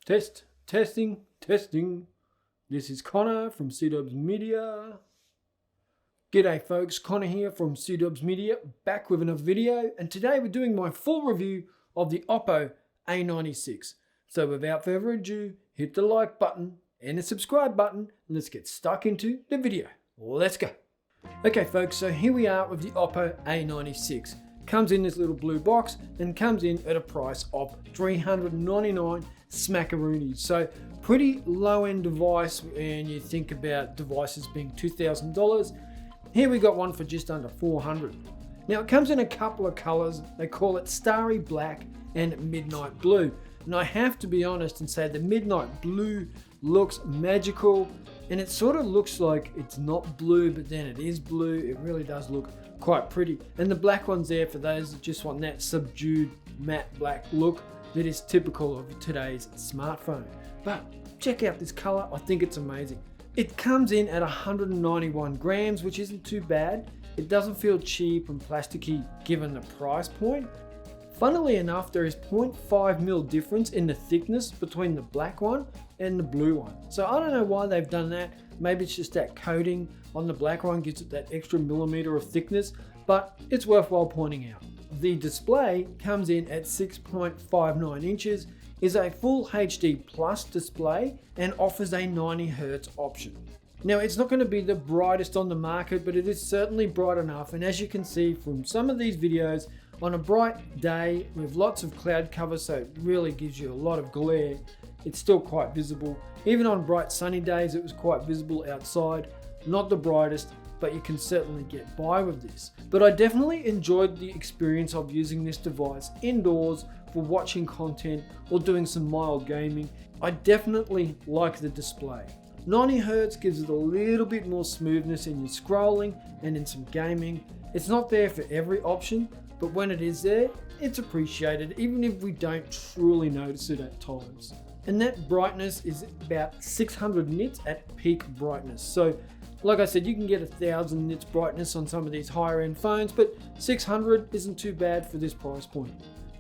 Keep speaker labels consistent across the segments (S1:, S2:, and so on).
S1: Testing. This is Conor from C-Dubs Media. G'day folks, Conor here from C-Dubs Media, back with another video, and today we're doing my full review of the Oppo A96. So without further ado, hit the like button and the subscribe button, and let's get stuck into the video. Let's go. Okay folks, so here we are with the Oppo A96. Comes in this little blue box and comes in at a price of $399 smackaroonies. So pretty low end device when you think about devices being $2,000. Here we got one for just under $400. Now it comes in a couple of colors. They call it Starry Black and Midnight Blue. And I have to be honest and say the Midnight Blue looks magical, and it sort of looks like it's not blue, but then it is blue. It really does look quite pretty. And the black one's there for those that just want that subdued matte black look that is typical of today's smartphone. But check out this color, I think it's amazing. It comes in at 191 grams, which isn't too bad. It doesn't feel cheap and plasticky given the price point. Funnily enough, there is 0.5 mil difference in the thickness between the black one and the blue one. So I don't know why they've done that. Maybe it's just that coating on the black one gives it that extra millimeter of thickness, but it's worthwhile pointing out. The display comes in at 6.59 inches, is a full HD plus display, and offers a 90Hz option. Now it's not going to be the brightest on the market, but it is certainly bright enough, and as you can see from some of these videos, on a bright day with lots of cloud cover, so it really gives you a lot of glare, it's still quite visible. Even on bright sunny days it was quite visible outside. Not the brightest, but you can certainly get by with this. But I definitely enjoyed the experience of using this device indoors for watching content or doing some mild gaming. I definitely like the display. 90Hz gives it a little bit more smoothness in your scrolling and in some gaming. It's not there for every option, but when it is there, it's appreciated, even if we don't truly notice it at times. And that brightness is about 600 nits at peak brightness. So like I said, you can get 1000 nits brightness on some of these higher end phones, but 600 isn't too bad for this price point.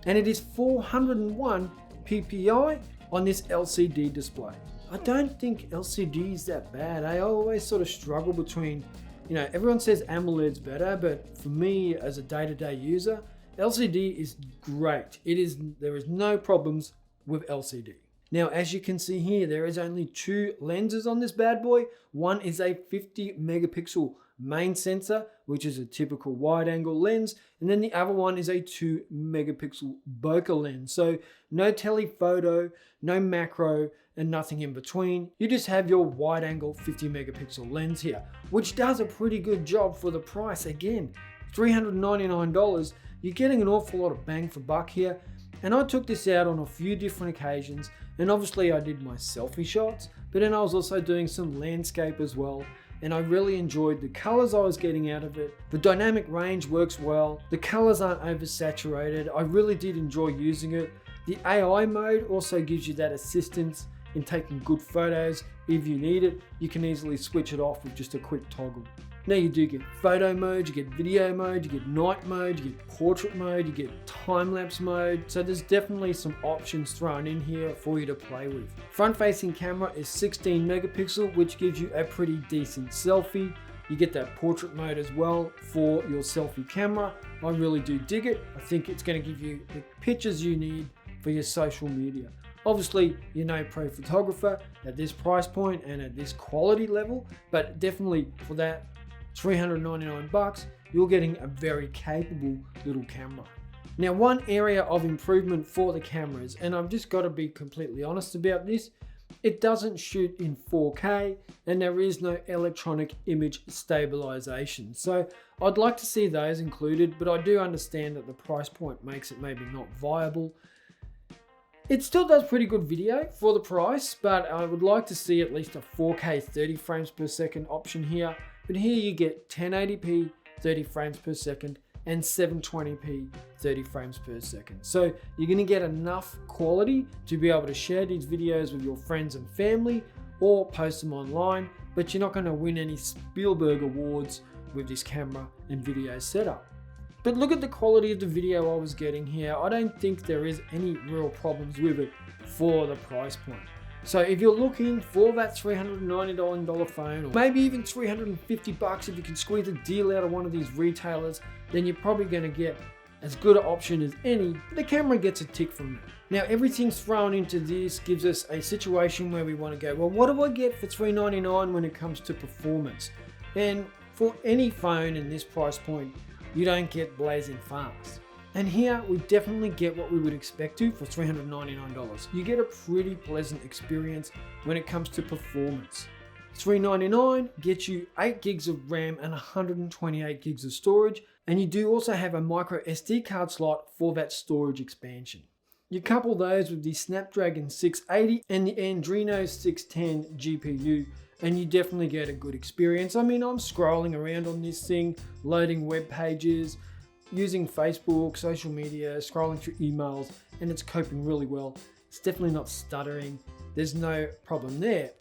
S1: And it is 401 ppi on this LCD display. I don't think LCD is that bad. I always sort of struggle between, everyone says AMOLED's better, but for me as a day-to-day user, LCD is great. There is no problems with LCD. Now, as you can see here, there is only two lenses on this bad boy. One is a 50 megapixel main sensor, which is a typical wide angle lens. And then the other one is a 2 megapixel bokeh lens. So no telephoto, no macro, and nothing in between. You just have your wide angle 50 megapixel lens here, which does a pretty good job for the price. Again, $399. You're getting an awful lot of bang for buck here. And I took this out on a few different occasions, and obviously I did my selfie shots, but then I was also doing some landscape as well, and I really enjoyed the colors I was getting out of it. The dynamic range works well, the colors aren't oversaturated. I really did enjoy using it. The AI mode also gives you that assistance in taking good photos. If you need it, you can easily switch it off with just a quick toggle. Now you do get photo mode, you get video mode, you get night mode, you get portrait mode, you get time-lapse mode. So there's definitely some options thrown in here for you to play with. Front-facing camera is 16 megapixel, which gives you a pretty decent selfie. You get that portrait mode as well for your selfie camera. I really do dig it. I think it's going to give you the pictures you need for your social media. Obviously, you're no pro photographer at this price point and at this quality level, but definitely for that $399, you're getting a very capable little camera. Now, one area of improvement for the cameras, and I've just got to be completely honest about this, it doesn't shoot in 4K and there is no electronic image stabilization. So I'd like to see those included, but I do understand that the price point makes it maybe not viable. It still does pretty good video for the price, but I would like to see at least a 4K 30 frames per second option here. But here you get 1080p 30 frames per second and 720p 30 frames per second. So you're going to get enough quality to be able to share these videos with your friends and family or post them online, but you're not going to win any Spielberg awards with this camera and video setup. But look at the quality of the video I was getting here. I don't think there is any real problems with it for the price point. So if you're looking for that $399 phone, or maybe even $350 if you can squeeze a deal out of one of these retailers, then you're probably going to get as good an option as any. The camera gets a tick from that. Now everything's thrown into this gives us a situation where we want to go, well, what do I get for $399 when it comes to performance? And for any phone in this price point, you don't get blazing fast. And here we definitely get what we would expect to for $399. You get a pretty pleasant experience when it comes to performance. $399 gets you 8 gigs of RAM and 128 gigs of storage, and you do also have a micro SD card slot for that storage expansion. You couple those with the Snapdragon 680 and the Adreno 610 GPU, and you definitely get a good experience. I mean, I'm scrolling around on this thing, loading web pages, using Facebook, social media, scrolling through emails, and it's coping really well. It's definitely not stuttering. There's no problem there.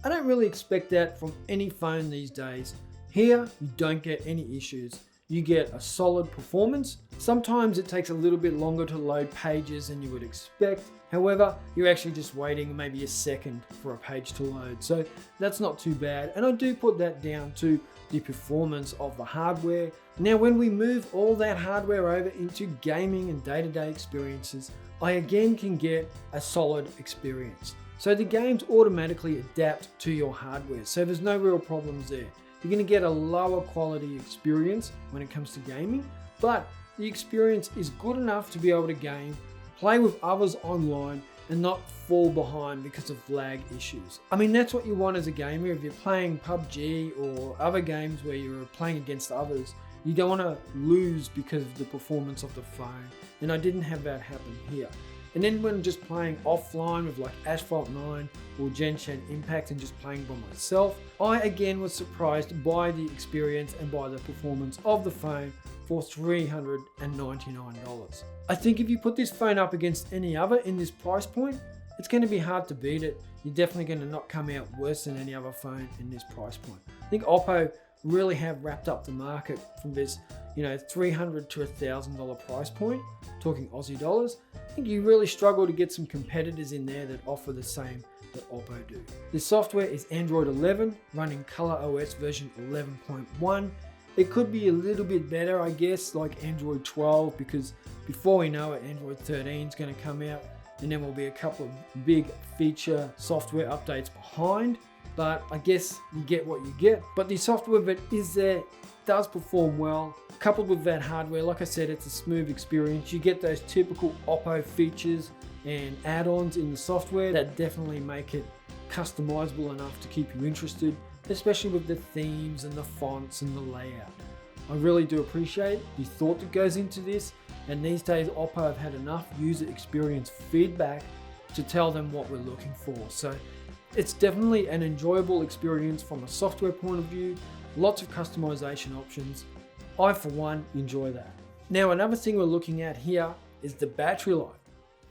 S1: I don't really expect that from any phone these days. Here, you don't get any issues. You get a solid performance. Sometimes it takes a little bit longer to load pages than you would expect. However, you're actually just waiting maybe a second for a page to load. So that's not too bad. And I do put that down to the performance of the hardware. Now, when we move all that hardware over into gaming and day-to-day experiences, I again can get a solid experience. So the games automatically adapt to your hardware. So there's no real problems there. You're going to get a lower quality experience when it comes to gaming, but the experience is good enough to be able to game, play with others online, and not fall behind because of lag issues. I mean, that's what you want as a gamer. If you're playing PUBG or other games where you're playing against others, you don't want to lose because of the performance of the phone. And I didn't have that happen here. And then when just playing offline with like Asphalt 9 or Genshin Impact and just playing by myself, I again was surprised by the experience and by the performance of the phone for $399. I think if you put this phone up against any other in this price point, it's going to be hard to beat it. You're definitely going to not come out worse than any other phone in this price point. I think Oppo really have wrapped up the market from this, $300 to $1,000 price point, talking Aussie dollars. I think you really struggle to get some competitors in there that offer the same that Oppo do. The software is Android 11 running ColorOS version 11.1. It could be a little bit better, I guess, like Android 12, because before we know it, Android 13 is going to come out, and then will be a couple of big feature software updates behind. But I guess you get what you get. But the software that is there does perform well. Coupled with that hardware, like I said, it's a smooth experience. You get those typical Oppo features and add-ons in the software that definitely make it customizable enough to keep you interested, especially with the themes and the fonts and the layout. I really do appreciate the thought that goes into this, and these days Oppo have had enough user experience feedback to tell them what we're looking for. So it's definitely an enjoyable experience from a software point of view, lots of customization options. I, for one, enjoy that. Now, another thing we're looking at here is the battery life.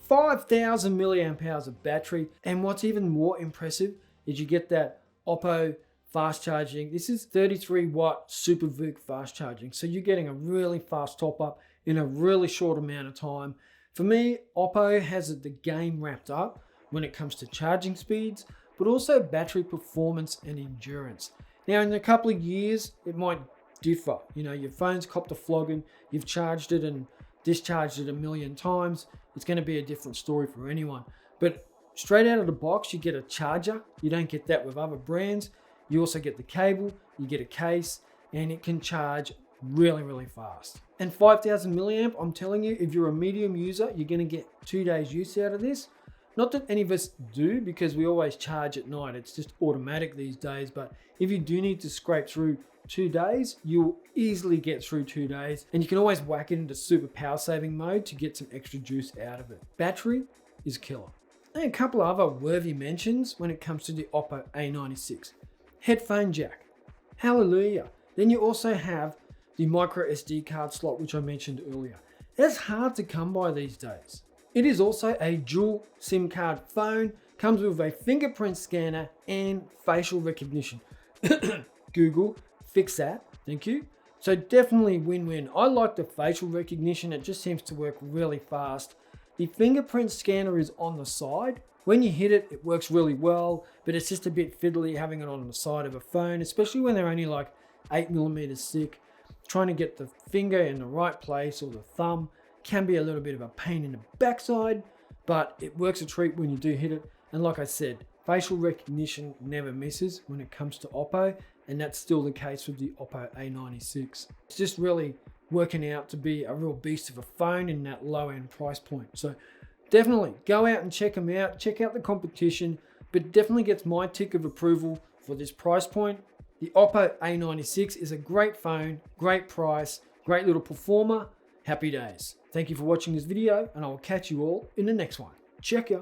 S1: 5,000 milliamp hours of battery, and what's even more impressive is you get that Oppo fast charging. This is 33 watt Super VOOC fast charging, so you're getting a really fast top up in a really short amount of time. For me, Oppo has the game wrapped up when it comes to charging speeds, but also battery performance and endurance. Now, in a couple of years, it might differ. Your phone's copped a flogging, you've charged it and discharged it a million times. It's going to be a different story for anyone. But straight out of the box, you get a charger. You don't get that with other brands. You also get the cable, you get a case, and it can charge really, really fast. And 5,000 milliamp, I'm telling you, if you're a medium user, you're going to get 2 days use out of this. Not that any of us do, because we always charge at night. It's just automatic these days. But if you do need to scrape through 2 days, you'll easily get through 2 days. And you can always whack it into super power saving mode to get some extra juice out of it. Battery is killer. And a couple of other worthy mentions when it comes to the Oppo A96. Headphone jack. Hallelujah. Then you also have the micro SD card slot, which I mentioned earlier. That's hard to come by these days. It is also a dual SIM card phone, comes with a fingerprint scanner and facial recognition. Google, fix that, thank you. So definitely win-win. I like the facial recognition, it just seems to work really fast. The fingerprint scanner is on the side. When you hit it, it works really well, but it's just a bit fiddly having it on the side of a phone, especially when they're only like 8mm thick. Trying to get the finger in the right place or the thumb can be a little bit of a pain in the backside, but it works a treat when you do hit it. And like I said, facial recognition never misses when it comes to Oppo, and that's still the case with the Oppo A96. It's just really working out to be a real beast of a phone in that low end price point. So definitely go out and check them out, check out the competition, but definitely gets my tick of approval for this price point. The Oppo A96 is a great phone, great price, great little performer. Happy days. Thank you for watching this video, and I will catch you all in the next one. Check ya.